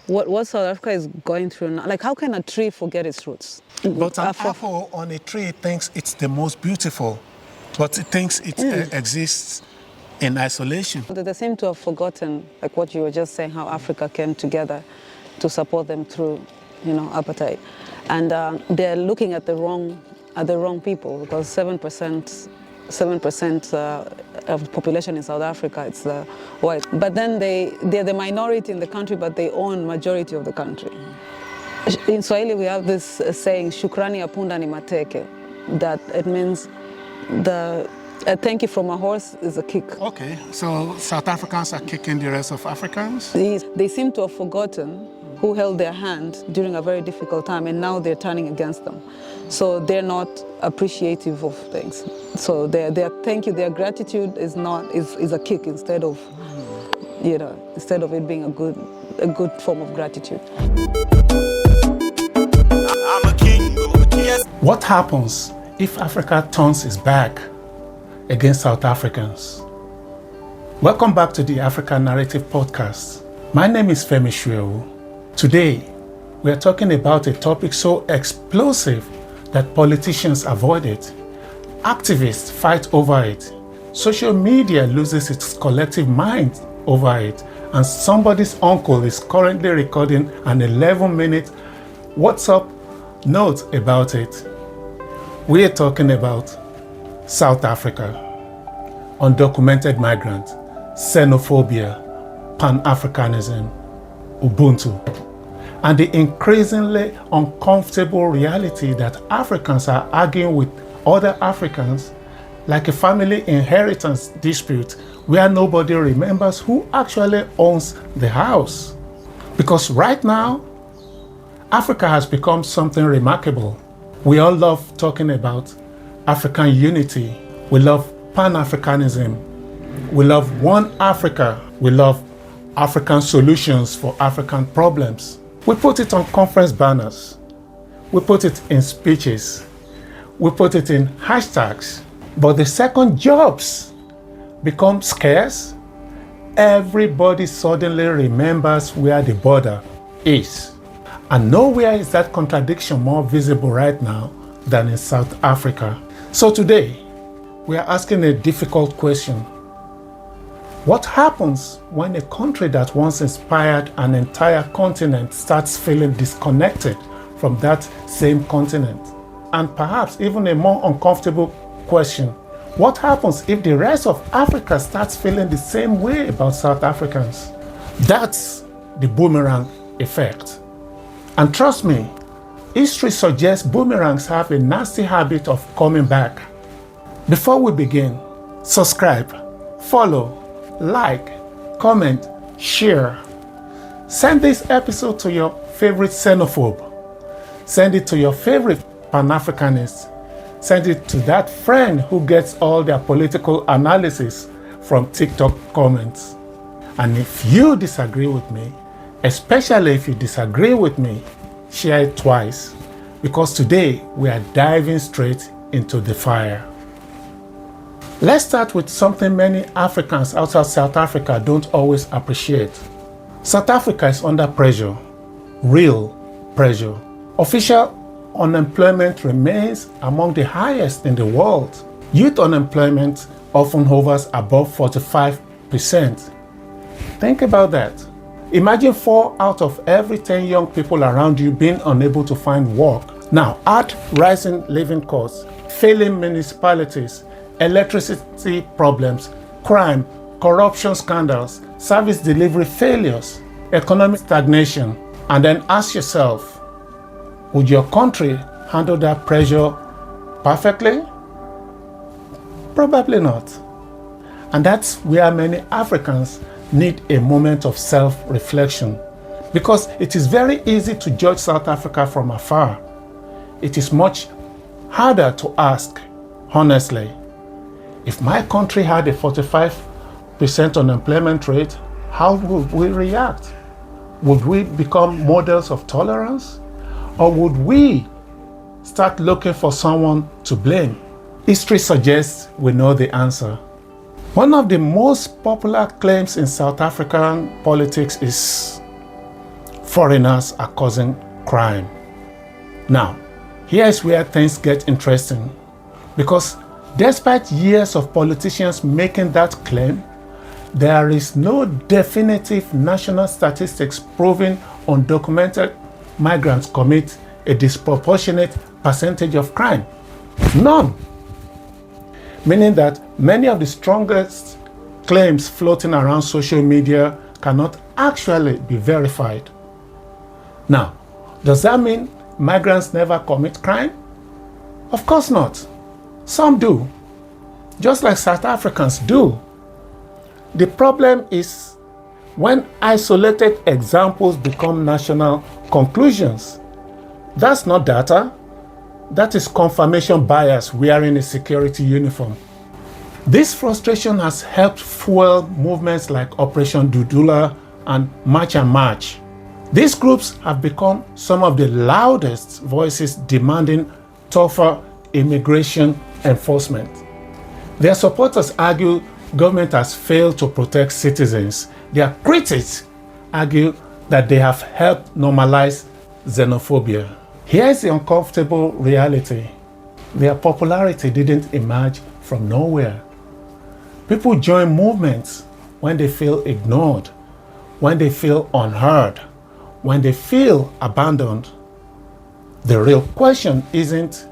what South Africa is going through now. Like, how can a tree forget its roots? But an apple on a tree thinks it's the most beautiful, but it thinks it exists in isolation. They seem to have forgotten, like what you were just saying, how Africa came together to support them through, apartheid, and they're looking at the wrong people, because 7% of the population in South Africa, it's the white. But then they're the minority in the country, but they own majority of the country. In Swahili, we have this saying, "Shukrani ya punda ni mateke," that it means a thank you from a horse is a kick. Okay, so South Africans are kicking the rest of Africans? They seem to have forgotten who held their hand during a very difficult time, and now they're turning against them. So they're not appreciative of things. So their thank you, their gratitude is a kick instead of it being a good form of gratitude. I'm a king. Yes. What happens if Africa turns its back against South Africans? Welcome back to the Africa Narrative Podcast. My name is Femi Soewu. Today, we are talking about a topic so explosive that politicians avoid it, activists fight over it, social media loses its collective mind over it, and somebody's uncle is currently recording an 11-minute WhatsApp note about it. We are talking about South Africa, undocumented migrants, xenophobia, Pan-Africanism, Ubuntu, and the increasingly uncomfortable reality that Africans are arguing with other Africans like a family inheritance dispute where nobody remembers who actually owns the house. Because right now, Africa has become something remarkable. We all love talking about African unity. We love Pan-Africanism. We love one Africa. We love African solutions for African problems. We put it on conference banners. We put it in speeches. We put it in hashtags. But the second jobs become scarce, everybody suddenly remembers where the border is. And nowhere is that contradiction more visible right now than in South Africa. So today, we are asking a difficult question. What happens when a country that once inspired an entire continent starts feeling disconnected from that same continent? And perhaps even a more uncomfortable question, what happens if the rest of Africa starts feeling the same way about South Africans? That's the Boomerang Effect. And trust me, history suggests boomerangs have a nasty habit of coming back. Before we begin, subscribe, follow, like, comment, share. Send this episode to your favorite xenophobe. Send it to your favorite Pan-Africanist. Send it to that friend who gets all their political analysis from TikTok comments. And if you disagree with me, especially if you disagree with me, share it twice, because today we are diving straight into the fire. Let's start with something many Africans outside South Africa don't always appreciate. South Africa is under pressure, real pressure. Official unemployment remains among the highest in the world. Youth unemployment often hovers above 45%. Think about that. Imagine 4 out of every 10 young people around you being unable to find work. Now, add rising living costs, failing municipalities, electricity problems, crime, corruption scandals, service delivery failures, economic stagnation, and then ask yourself, would your country handle that pressure perfectly? Probably not. And that's where many Africans need a moment of self-reflection, because it is very easy to judge South Africa from afar. It is much harder to ask, honestly, if my country had a 45% unemployment rate, how would we react? Would we become models of tolerance? Or would we start looking for someone to blame? History suggests we know the answer. One of the most popular claims in South African politics is foreigners are causing crime. Now, here's where things get interesting, because despite years of politicians making that claim, there is no definitive national statistics proving undocumented migrants commit a disproportionate percentage of crime. None. Meaning that many of the strongest claims floating around social media cannot actually be verified. Now, does that mean migrants never commit crime? Of course not. Some do, just like South Africans do. The problem is when isolated examples become national conclusions. That's not data. That is confirmation bias wearing a security uniform. This frustration has helped fuel movements like Operation Dudula and March and March. These groups have become some of the loudest voices demanding tougher immigration enforcement. Their supporters argue government has failed to protect citizens. Their critics argue that they have helped normalize xenophobia. Here's the uncomfortable reality. Their popularity didn't emerge from nowhere. People join movements when they feel ignored, when they feel unheard, when they feel abandoned. The real question isn't,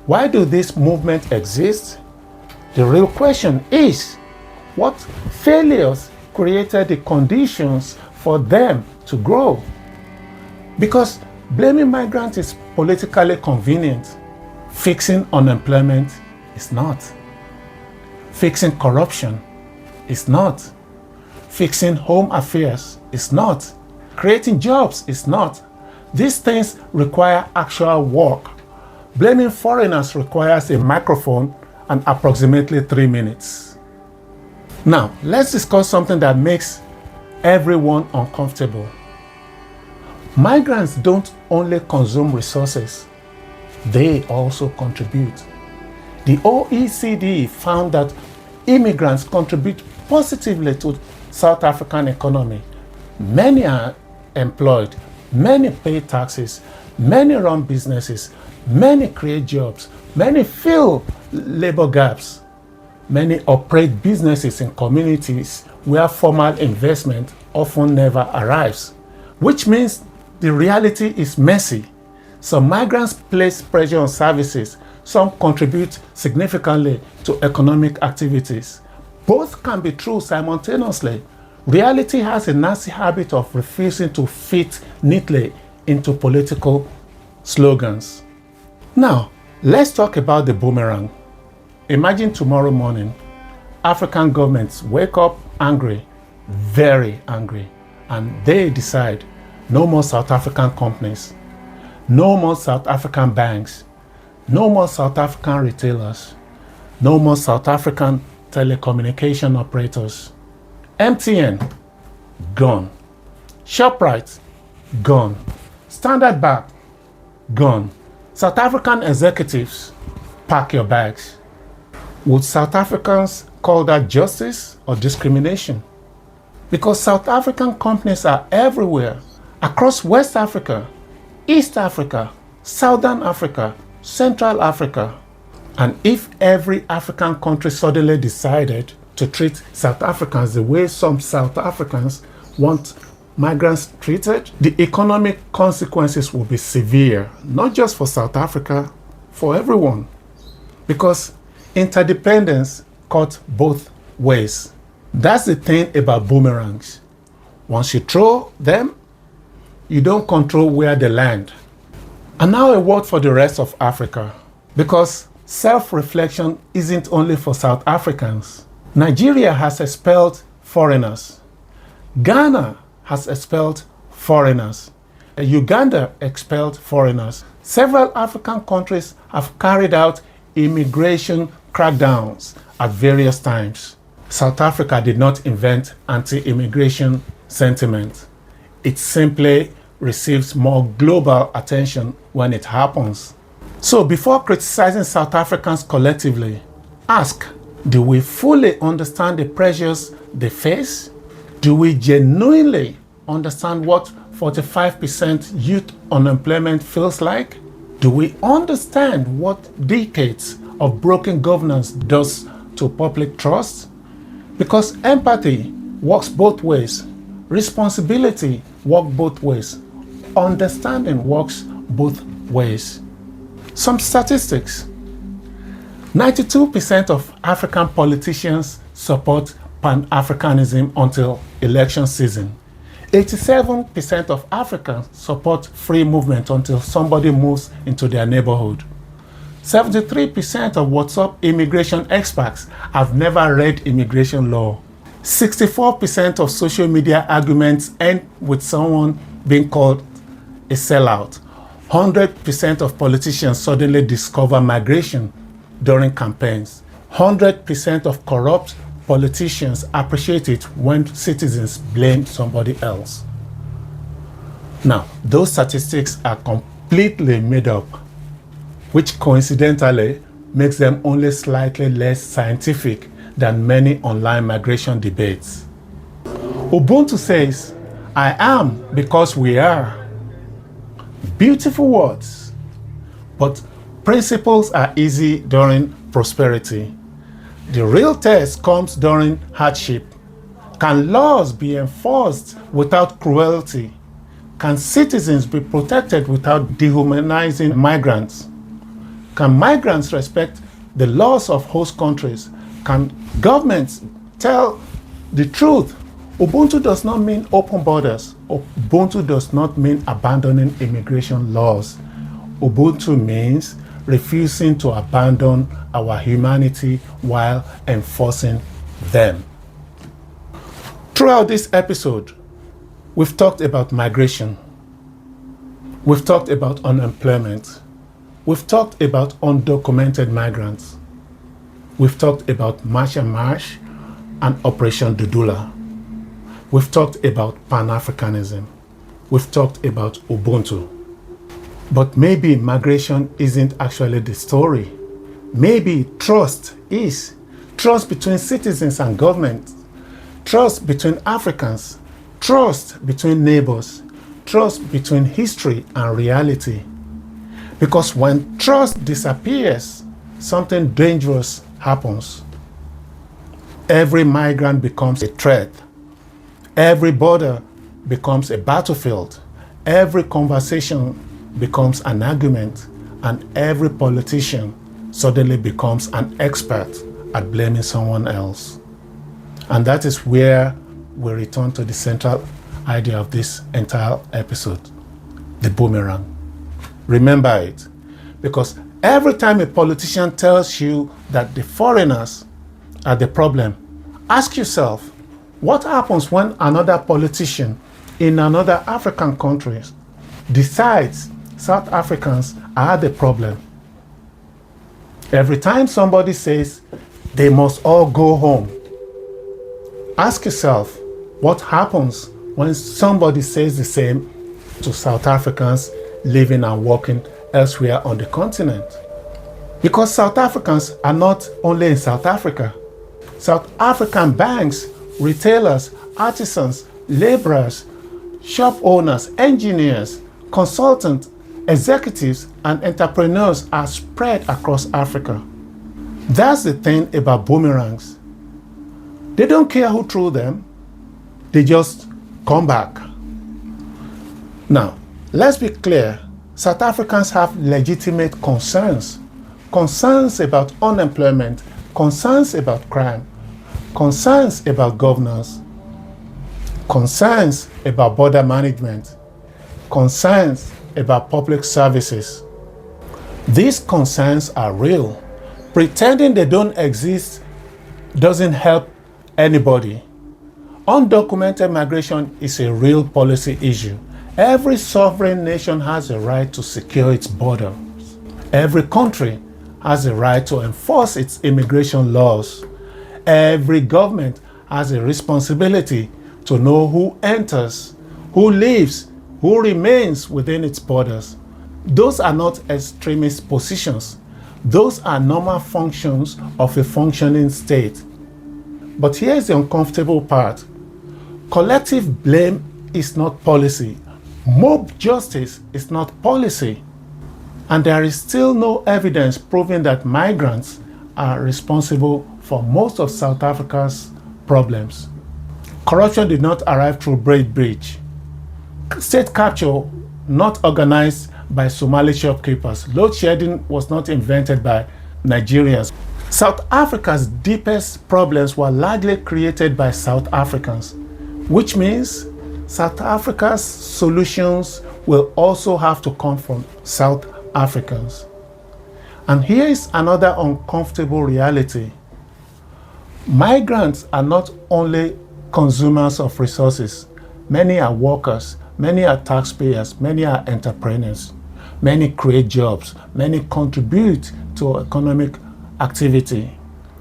why do this movement exist? The real question is, what failures created the conditions for them to grow? Because blaming migrants is politically convenient. Fixing unemployment is not. Fixing corruption is not. Fixing home affairs is not. Creating jobs is not. These things require actual work. Blaming foreigners requires a microphone and approximately 3 minutes. Now, let's discuss something that makes everyone uncomfortable. Migrants don't only consume resources, they also contribute. The OECD found that immigrants contribute positively to South African economy. Many are employed, many pay taxes, many run businesses, many create jobs, many fill labor gaps, many operate businesses in communities where formal investment often never arrives, which means the reality is messy. Some migrants place pressure on services, some contribute significantly to economic activities. Both can be true simultaneously. Reality has a nasty habit of refusing to fit neatly into political slogans. Now, let's talk about the boomerang. Imagine tomorrow morning, African governments wake up angry, very angry, and they decide no more South African companies, no more South African banks, no more South African retailers, no more South African telecommunication operators. MTN, gone. ShopRite, gone. Standard Bank, gone. South African executives, pack your bags. Would South Africans call that justice or discrimination? Because South African companies are everywhere, across West Africa, East Africa, Southern Africa, Central Africa. And if every African country suddenly decided to treat South Africans the way some South Africans want migrants treated, the economic consequences will be severe, not just for South Africa, for everyone. Because interdependence cuts both ways. That's the thing about boomerangs. Once you throw them, you don't control where they land. And now a word for the rest of Africa, because self-reflection isn't only for South Africans. Nigeria has expelled foreigners. Ghana has expelled foreigners. Uganda expelled foreigners. Several African countries have carried out immigration crackdowns at various times. South Africa did not invent anti-immigration sentiment. It simply receives more global attention when it happens. So before criticizing South Africans collectively, ask, do we fully understand the pressures they face? Do we genuinely understand what 45% youth unemployment feels like? Do we understand what decades of broken governance does to public trust? Because empathy works both ways. Responsibility works both ways. Understanding works both ways. Some statistics. 92% of African politicians support Pan-Africanism until election season. 87% of Africans support free movement until somebody moves into their neighborhood. 73% of WhatsApp immigration experts have never read immigration law. 64% of social media arguments end with someone being called a sellout. 100% of politicians suddenly discover migration during campaigns. 100% of corrupt politicians appreciate it when citizens blame somebody else. Now, those statistics are completely made up, which coincidentally makes them only slightly less scientific than many online migration debates. Ubuntu says, "I am because we are." Beautiful words, but principles are easy during prosperity. The real test comes during hardship. Can laws be enforced without cruelty? Can citizens be protected without dehumanizing migrants? Can migrants respect the laws of host countries? Can governments tell the truth? Ubuntu does not mean open borders. Ubuntu does not mean abandoning immigration laws. Ubuntu means refusing to abandon our humanity while enforcing them. Throughout this episode, we've talked about migration. We've talked about unemployment. We've talked about undocumented migrants. We've talked about March and March and Operation Dudula. We've talked about Pan-Africanism. We've talked about Ubuntu. But maybe migration isn't actually the story. Maybe trust is. Trust between citizens and government. Trust between Africans. Trust between neighbors. Trust between history and reality. Because when trust disappears, something dangerous happens. Every migrant becomes a threat. Every border becomes a battlefield. Every conversation becomes an argument, and every politician suddenly becomes an expert at blaming someone else. And that is where we return to the central idea of this entire episode, the boomerang. Remember it, because every time a politician tells you that the foreigners are the problem, ask yourself, what happens when another politician in another African country decides South Africans are the problem? Every time somebody says they must all go home, ask yourself, what happens when somebody says the same to South Africans living and working elsewhere on the continent? Because South Africans are not only in South Africa. South African banks, retailers, artisans, laborers, shop owners, engineers, consultants, executives, and entrepreneurs are spread across Africa. That's the thing about boomerangs. They don't care who threw them, they just come back. Now, let's be clear, South Africans have legitimate concerns. Concerns about unemployment, concerns about crime, concerns about governance, concerns about border management, concerns about public services. These concerns are real. Pretending they don't exist doesn't help anybody. Undocumented migration is a real policy issue. Every sovereign nation has a right to secure its borders. Every country has a right to enforce its immigration laws. Every government has a responsibility to know who enters, who leaves, who remains within its borders. Those are not extremist positions. Those are normal functions of a functioning state. But here's the uncomfortable part. Collective blame is not policy. Mob justice is not policy, and there is still no evidence proving that migrants are responsible for most of South Africa's problems. Corruption did not arrive through Braid Bridge. State capture not organized by Somali shopkeepers. Load shedding was not invented by Nigerians. South Africa's deepest problems were largely created by South Africans, which means South Africa's solutions will also have to come from South Africans. And here is another uncomfortable reality. Migrants are not only consumers of resources. Many are workers, many are taxpayers, many are entrepreneurs. Many create jobs, many contribute to economic activity.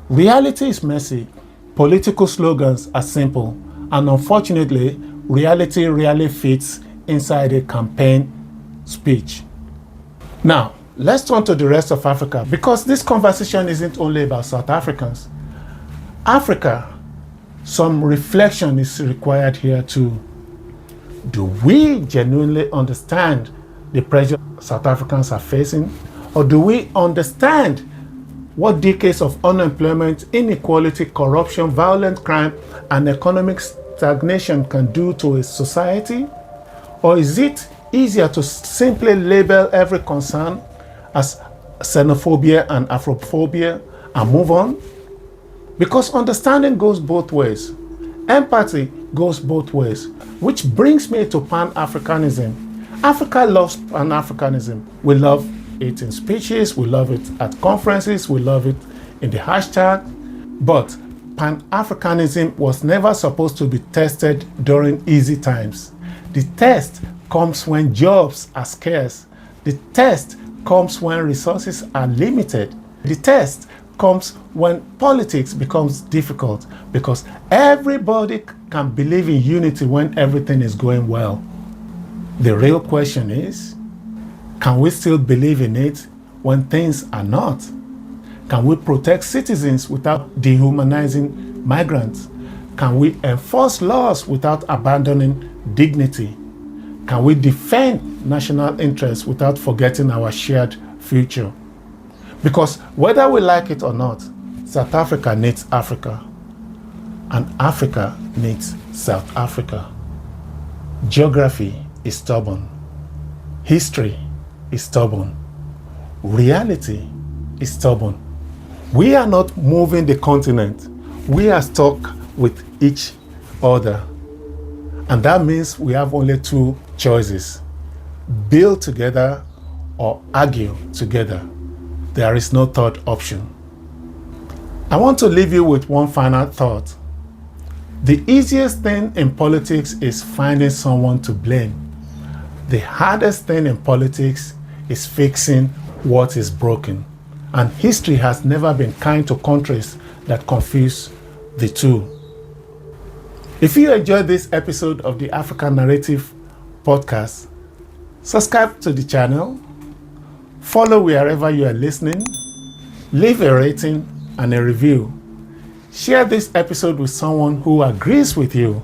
Reality is messy. Political slogans are simple. And unfortunately, reality rarely fits inside a campaign speech. Now, let's turn to the rest of Africa, because this conversation isn't only about South Africans. Africa, some reflection is required here too. Do we genuinely understand the pressure South Africans are facing? Or do we understand what decades of unemployment, inequality, corruption, violent crime, and economic stagnation can do to a society? Or is it easier to simply label every concern as xenophobia and Afrophobia and move on? Because understanding goes both ways. Empathy goes both ways. Which brings me to Pan-Africanism. Africa loves Pan-Africanism. We love it in speeches, we love it at conferences, we love it in the hashtag. But Pan-Africanism was never supposed to be tested during easy times. The test comes when jobs are scarce. The test comes when resources are limited. The test comes when politics becomes difficult, because everybody can believe in unity when everything is going well. The real question is, can we still believe in it when things are not? Can we protect citizens without dehumanizing migrants? Can we enforce laws without abandoning dignity? Can we defend national interests without forgetting our shared future? Because whether we like it or not, South Africa needs Africa, and Africa needs South Africa. Geography is stubborn. History is stubborn. Reality is stubborn. We are not moving the continent. We are stuck with each other. And that means we have only two choices: build together or argue together. There is no third option. I want to leave you with one final thought. The easiest thing in politics is finding someone to blame. The hardest thing in politics is fixing what is broken. And history has never been kind to countries that confuse the two. If you enjoyed this episode of the African Narrative podcast, subscribe to the channel, follow wherever you are listening, leave a rating and a review. Share this episode with someone who agrees with you.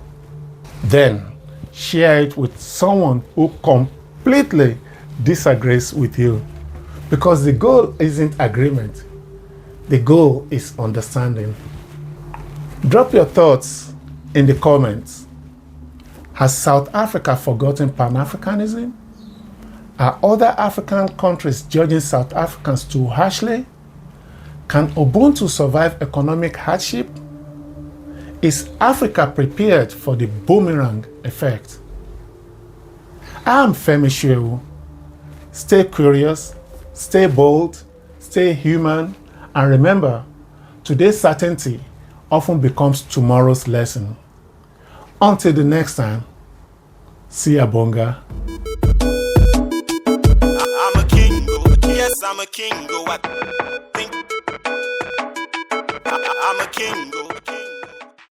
Then share it with someone who completely disagrees with you. Because the goal isn't agreement. The goal is understanding. Drop your thoughts in the comments. Has South Africa forgotten Pan-Africanism? Are other African countries judging South Africans too harshly? Can Ubuntu survive economic hardship? Is Africa prepared for the Boomerang Effect? I'm Femi Soewu. Stay curious, stay bold, stay human, and remember, today's certainty often becomes tomorrow's lesson. Until the next time, see ya bonga. I'm a king, yes, I'm a king. I'm a king.